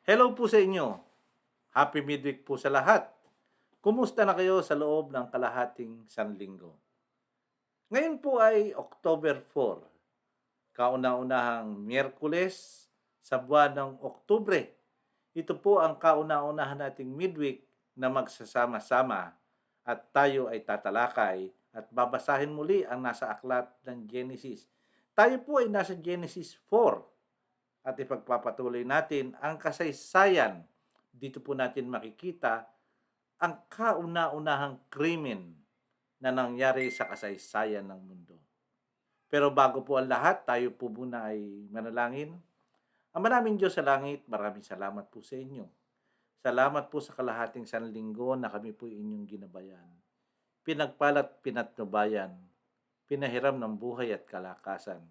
Hello po sa inyo. Happy midweek po sa lahat. Kumusta na kayo sa loob ng kalahating sanlinggo? Ngayon po ay October 4, kauna-unahang Miyerkules sa buwan ng Oktubre. Ito po ang kauna-unahan nating midweek na magsasama-sama at tayo ay tatalakay at babasahin muli ang nasa aklat ng Genesis. Tayo po ay nasa Genesis 4 at ipagpapatuloy natin ang kasaysayan. Dito po natin makikita ang kauna-unahang krimen na nangyari sa kasaysayan ng mundo. Pero bago po ang lahat, tayo po muna ay manalangin. Ama naming Diyos sa langit, maraming salamat po sa inyo. Salamat po sa kalahating sanlinggo na kami po inyong ginabayan. Pinagpalat pinatnubayan, pinahiram ng buhay at kalakasan.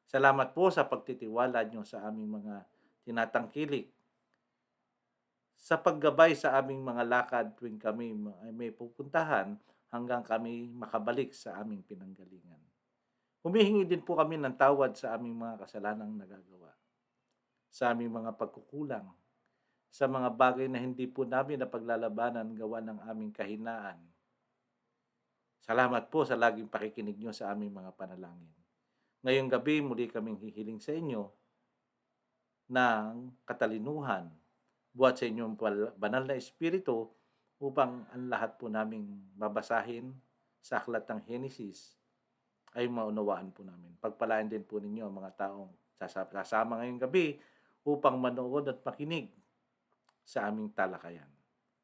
Salamat po sa pagtitiwala nyo sa aming mga tinatangkilik, sa paggabay sa aming mga lakad tuwing kami ay may pupuntahan hanggang kami makabalik sa aming pinanggalingan. Humihingi din po kami ng tawad sa aming mga kasalanang nagagawa, sa aming mga pagkukulang, sa mga bagay na hindi po namin napaglalabanan gawa ng aming kahinaan. Salamat po sa laging pakikinig nyo sa aming mga panalangin. Ngayong gabi muli kaming hihiling sa inyo ng katalinuhan buhat sa inyong banal na espiritu upang ang lahat po naming babasahin sa aklat ng Henesis ay maunawaan po namin. Pagpalain din po ninyo ang mga taong sasama ngayong gabi upang manood at makinig sa aming talakayan.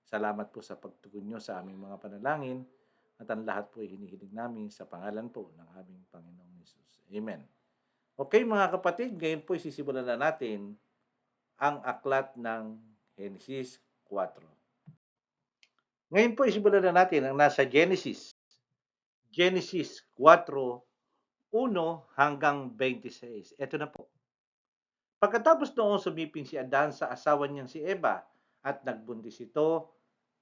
Salamat po sa pagtugon nyo sa aming mga panalangin at ang lahat po ay hinihiling namin sa pangalan po ng aming Panginoong Hesus. Amen. Okay mga kapatid, ngayon po isisimulan na natin ang aklat ng Genesis 4. Ngayon po isimulan na natin ang nasa Genesis 4:1 hanggang 26. Ito na po. Pagkatapos noong sumiping si Adan sa asawa niyang si Eva at nagbuntis ito,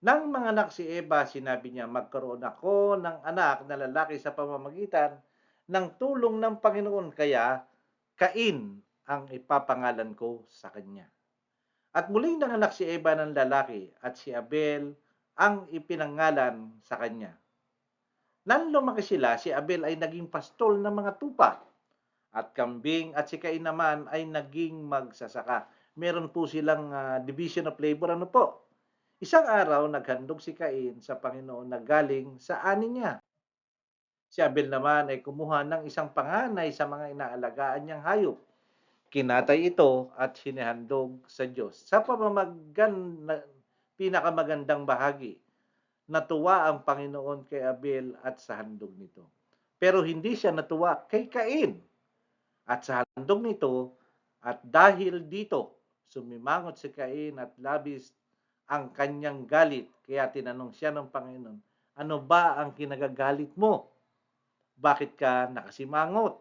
nang manganak si Eva, sinabi niya, magkaroon ako ng anak na lalaki sa pamamagitan ng tulong ng Panginoon, kaya Cain ang ipapangalan ko sa kanya. At muling nanganak si Eva ng lalaki at si Abel ang ipinangalan sa kanya. Nang lumaki sila, si Abel ay naging pastol ng mga tupa at kambing at si Cain naman ay naging magsasaka. Meron po silang division of labor. Ano po? Isang araw, naghandog si Cain sa Panginoon na galing sa ani niya. Si Abel naman ay kumuha ng isang panganay sa mga inaalagaan niyang hayop. Kinatay ito at hinihandog sa Diyos. Sa pamamagan na pinakamagandang bahagi, natuwa ang Panginoon kay Abel at sa handog nito. Pero hindi siya natuwa kay Cain at sa handog nito, at dahil dito, sumimangot si Cain at labis ang kanyang galit. Kaya tinanong siya ng Panginoon, ano ba ang kinagagalit mo? Bakit ka nakasimangot?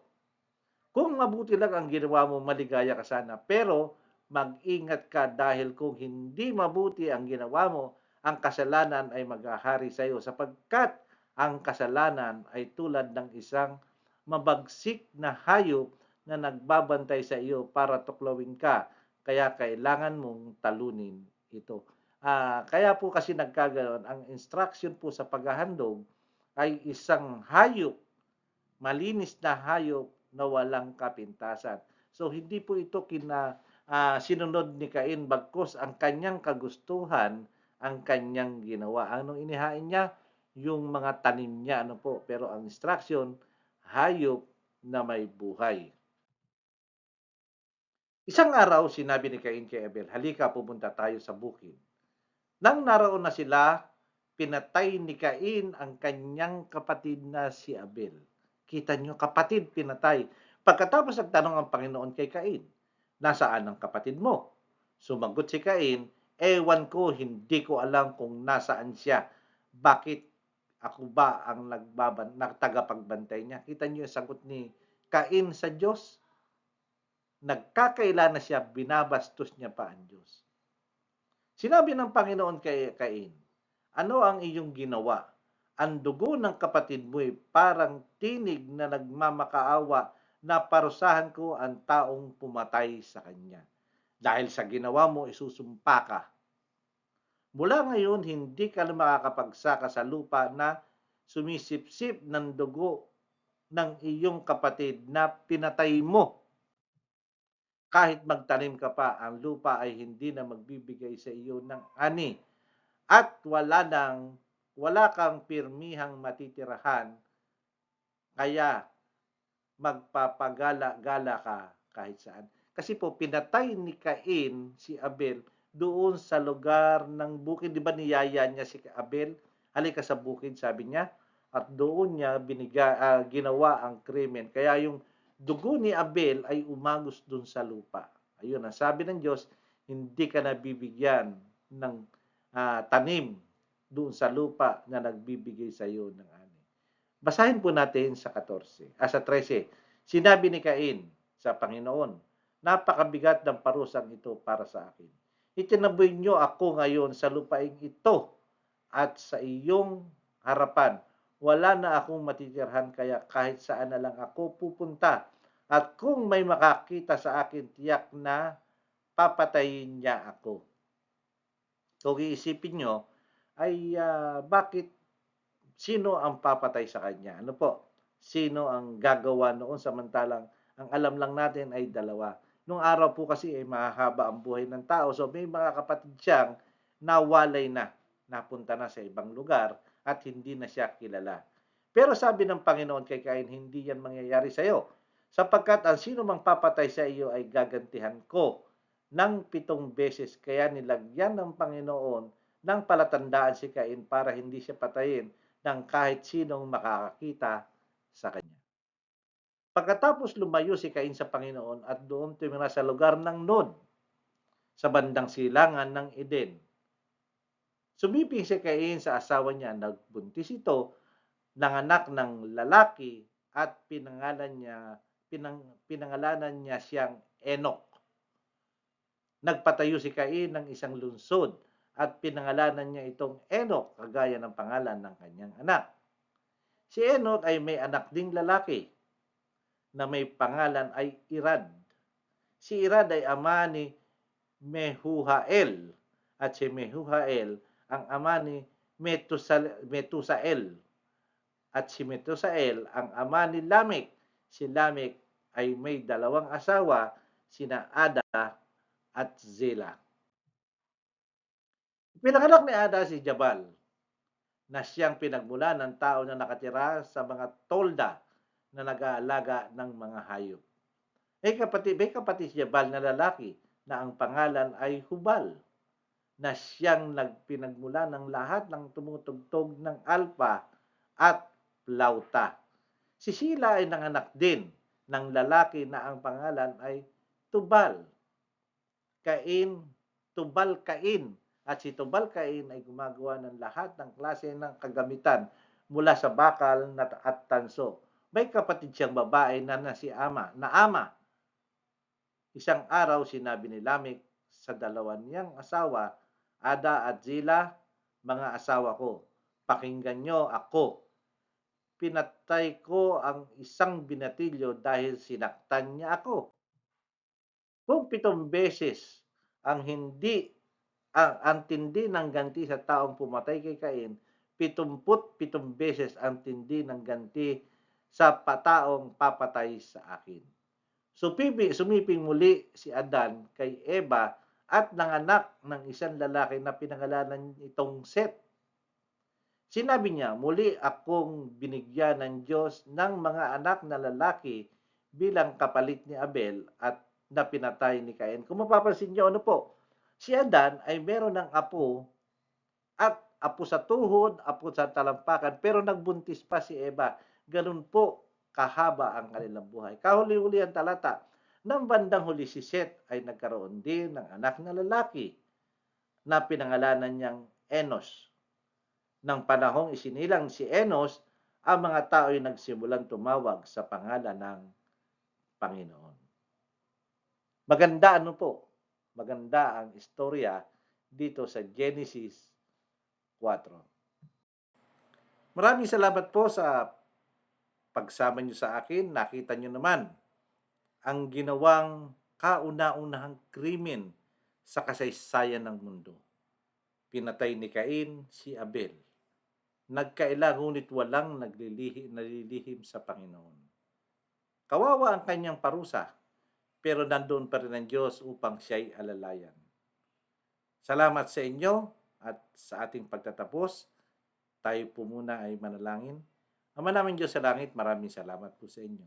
Kung mabuti lang ang ginawa mo, maligaya ka sana. Pero mag-ingat ka dahil kung hindi mabuti ang ginawa mo, ang kasalanan ay maghahari sa iyo sapagkat ang kasalanan ay tulad ng isang mabagsik na hayop na nagbabantay sa iyo para tuklawin ka. Kaya kailangan mong talunin ito. Kaya po kasi nagkaganon, ang instruction po sa paghahandog ay isang hayop, malinis na hayop na walang kapintasan. So hindi po ito sinunod ni Cain, bagkus ang kanyang kagustuhan ang kanyang ginawa. Anong inihain niya? Yung mga tanim niya, ano po. Pero ang instruction, hayop na may buhay. Isang araw, sinabi ni Cain kay Abel, halika, pupunta tayo sa bukid. Nang naroon na sila, pinatay ni Cain ang kanyang kapatid na si Abel. Kita nyo, kapatid pinatay. Pagkatapos nagtanong ang Panginoon kay Cain, nasaan ang kapatid mo? Sumagot si Cain, ewan ko, hindi ko alam kung nasaan siya. Bakit ako ba ang tagapagbantay niya? Kita nyo yung sagot ni Cain sa Diyos? Nagkakaila na siya, binabastos niya pa ang Diyos. Sinabi ng Panginoon kay Cain, ano ang iyong ginawa? Ang dugo ng kapatid mo ay parang tinig na nagmamakaawa na parusahan ko ang taong pumatay sa kanya. Dahil sa ginawa mo, isusumpa ka. Mula ngayon, hindi ka na makakapagsaka sa lupa na sumisipsip ng dugo ng iyong kapatid na pinatay mo. Kahit magtanim ka pa, ang lupa ay hindi na magbibigay sa iyo ng ani at wala kang pirmihang matitirahan, kaya magpapagala-gala ka kahit saan. Kasi po, pinatay ni Cain si Abel doon sa lugar ng bukid. Di ba niyaya niya si Abel? Halika sa bukid, sabi niya. At doon niya ginawa ang krimen. Kaya yung dugo ni Abel ay umagos doon sa lupa. Ayun, ang sabi ng Diyos, hindi ka nabibigyan ng tanim doon sa lupa na nagbibigay sa iyo ng ani. Basahin po natin sa 14, sa 13. Sinabi ni Cain sa Panginoon, napakabigat ng parusang ito para sa akin. Itinaboy niyo ako ngayon sa lupaing ito at sa iyong harapan. Wala na akong matitirhan kaya kahit saan na lang ako pupunta. At kung may makakita sa akin, tiyak na papatayin niya ako. Kung iisipin nyo, ay bakit sino ang papatay sa kanya? Ano po? Sino ang gagawa noon samantalang ang alam lang natin ay dalawa. Nung araw po kasi ay mahahaba ang buhay ng tao. So may mga kapatid siyang nawalay na, napunta na sa ibang lugar at hindi na siya kilala. Pero sabi ng Panginoon kay Cain, hindi yan mangyayari sa iyo. Sapagkat ang sino mang papatay sa iyo ay gagantihan ko ng 7 beses. Kaya nilagyan ng Panginoon ng palatandaan si Cain para hindi siya patayin ng kahit sinong makakakita sa kanya. Pagkatapos lumayo si Cain sa Panginoon at doon tumira sa lugar ng Nod, sa bandang silangan ng Eden. Sumiping si Cain sa asawa niya, nagbuntis ito, nanganak ng lalaki at pinangalanan niya siyang Enoch. Nagpatayo si Cain ng isang lungsod at pinangalanan niya itong Enoch, kagaya ng pangalan ng kanyang anak. Si Enoch ay may anak ding lalaki na may pangalan ay Irad. Si Irad ay ama ni Mehujael at si Mehujael ang ama ni Metusael at si Metusael ang ama ni Lamech. Si Lamech ay may 2 asawa, sina Ada at Zela. Pinanganak ni Ada si Jabal, na siyang pinagmula ng tao na nakatira sa mga tolda na nag-aalaga ng mga hayop. May kapatid si Jabal na lalaki na ang pangalan ay Hubal, na siyang nagpinagmula ng lahat ng tumutugtog ng alpa at plauta. Si Sila ay nanganak din ng lalaki na ang pangalan ay Tubal. Tubal-Cain. At si Tubal-Cain ay gumagawa ng lahat ng klase ng kagamitan mula sa bakal at tanso. May kapatid siyang babae na Naama. Isang araw sinabi ni Lamech sa 2 niyang asawa, Ada at Zila, mga asawa ko, pakinggan niyo ako. Pinatay ko ang isang binatilyo dahil sinaktan niya ako. Kung 7 beses ang tindi ng ganti sa taong pumatay kay Cain, 77 beses ang tindi ng ganti sa taong papatay sa akin. Sumiping muli si Adan kay Eva at nanganak ng isang lalaki na pinangalanan itong Set. Sinabi niya, muli akong binigyan ng Diyos ng mga anak na lalaki bilang kapalit ni Abel at na pinatay ni Cain. Kung mapapansin niyo, ano po, si Adan ay meron ng apo at apo sa tuhod, apo sa talampakan, pero nagbuntis pa si Eva. Ganun po kahaba ang kanilang buhay. Kahuli-huli ang talata. Nang bandang huli si Seth ay nagkaroon din ng anak na lalaki na pinangalanan niyang Enos. Nang panahong isinilang si Enos, ang mga tao ay nagsimulang tumawag sa pangalan ng Panginoon. Maganda maganda ang istorya dito sa Genesis 4. Maraming salamat po sa pagsama niyo sa akin. Nakita niyo naman ang ginawang kauna-unahang krimen sa kasaysayan ng mundo. Pinatay ni Cain si Abel. Nagkaila ngunit walang nalilihim sa Panginoon. Kawawa ang kanyang parusa, pero nandoon pa rin ang Diyos upang siya'y alalayan. Salamat sa inyo at sa ating pagtatapos, tayo po muna ay manalangin. Ama namin Diyos sa langit, maraming salamat po sa inyo.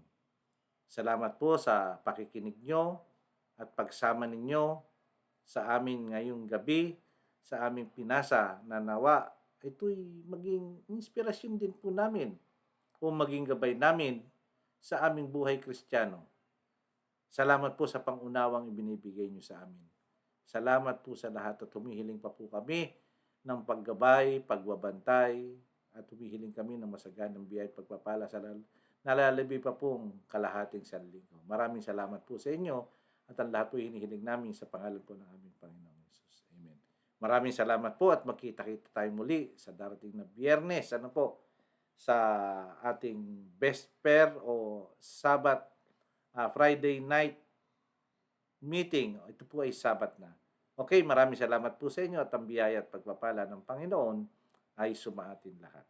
Salamat po sa pakikinig nyo at pagsama ninyo sa amin ngayong gabi, sa aming pinasa na nawa, ito'y maging inspirasyon din po namin o maging gabay namin sa aming buhay Kristiyano. Salamat po sa pangunawang ibinibigay nyo sa amin. Salamat po sa lahat at humihiling pa po kami ng paggabay, pagbabantay, at humihiling kami ng masaganang biyaya at pagpapala sa nalalabi pa pong kalahating sanlinggo. Maraming salamat po sa inyo at ang lahat po hinihiling namin sa pangalan po ng aming Panginoong Hesus. Amen. Maraming salamat po at magkita-kita tayo muli sa darating na Biyernes. Ano po? Sa ating Vesper o Sabbath, Friday night meeting. Ito po ay Sabbath na. Okay, maraming salamat po sa inyo at ang biyaya at pagpapala ng Panginoon ay sumaatin lahat.